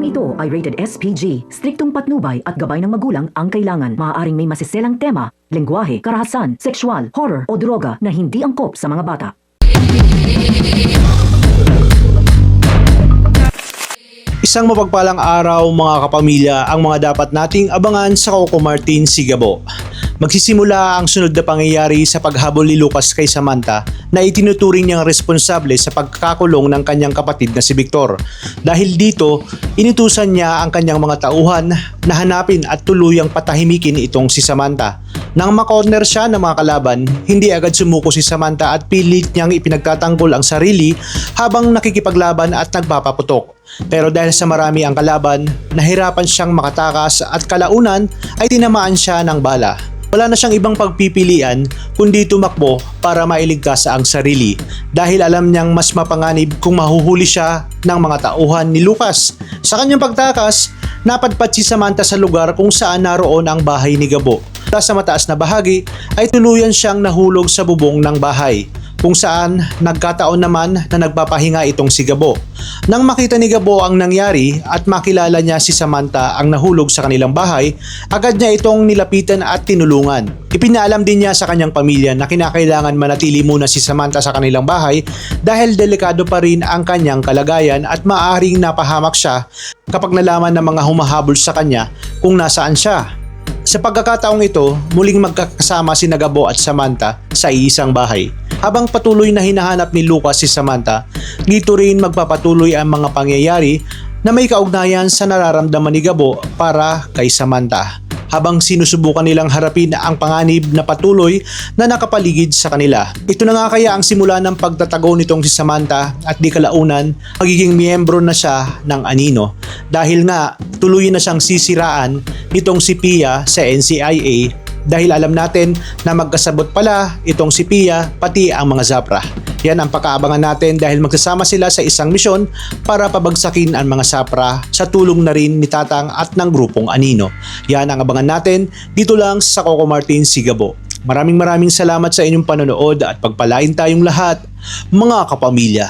ito ay rated SPG. Striktong patnubay at gabay ng magulang ang kailangan. Maaaring may masiselang tema, lengguwahe, karahasan, sexual, horror o droga na hindi angkop sa mga bata. Isang mapagpalang araw mga kapamilya ang mga dapat nating abangan sa Coco Martin Sigabo. Magsisimula ang sunod na pangyayari sa paghabol ni Lucas kay Samantha na itinuturing niyang responsable sa pagkakulong ng kanyang kapatid na si Victor. Dahil dito, inutusan niya ang kanyang mga tauhan na hanapin at tuluyang patahimikin itong si Samantha. Nang makorner siya ng mga kalaban, hindi agad sumuko si Samantha at pilit niyang ipinagtatanggol ang sarili habang nakikipaglaban at nagpapaputok. Pero dahil sa marami ang kalaban, nahirapan siyang makatakas at kalaunan ay tinamaan siya ng bala. Wala na siyang ibang pagpipilian kundi tumakbo para mailigtas ang sarili dahil alam niyang mas mapanganib kung mahuhuli siya ng mga tauhan ni Lucas. Sa kanyang pagtakas, napadpad si Samantha sa lugar kung saan naroon ang bahay ni Gabo. Sa mataas na bahagi ay tuluyan siyang nahulog sa bubong ng bahay, kung saan nagkataon naman na nagpapahinga itong si Gabo. Nang makita ni Gabo ang nangyari at makilala niya si Samantha ang nahulog sa kanilang bahay, agad niya itong nilapitan at tinulungan. Ipinaalam din niya sa kanyang pamilya na kinakailangan manatili muna si Samantha sa kanilang bahay dahil delikado pa rin ang kanyang kalagayan at maaaring napahamak siya kapag nalaman ng mga humahabol sa kanya kung nasaan siya. Sa pagkakataong ito, muling magkakasama si Gabo at Samantha sa iisang bahay. Habang patuloy na hinahanap ni Lucas si Samantha, dito rin magpapatuloy ang mga pangyayari na may kaugnayan sa nararamdaman ni Gabo para kay Samantha. Habang sinusubukan nilang harapin ang panganib na patuloy na nakapaligid sa kanila. Ito na nga kaya ang simula ng pagtatago nitong si Samantha at di kalaunan magiging miyembro na siya ng anino. Dahil nga tuloy na siyang sisiraan nitong si Pia sa NCIA dahil alam natin na magkasabot pala itong si Pia pati ang mga Zapra. Yan ang pagkaabangan natin dahil magsasama sila sa isang misyon para pabagsakin ang mga Zapra sa tulong na rin ni Tatang at ng grupong Anino. Yan ang abangan natin dito lang sa Coco Martin Sigabo. Maraming salamat sa inyong panonood at pagpalain tayong lahat mga kapamilya.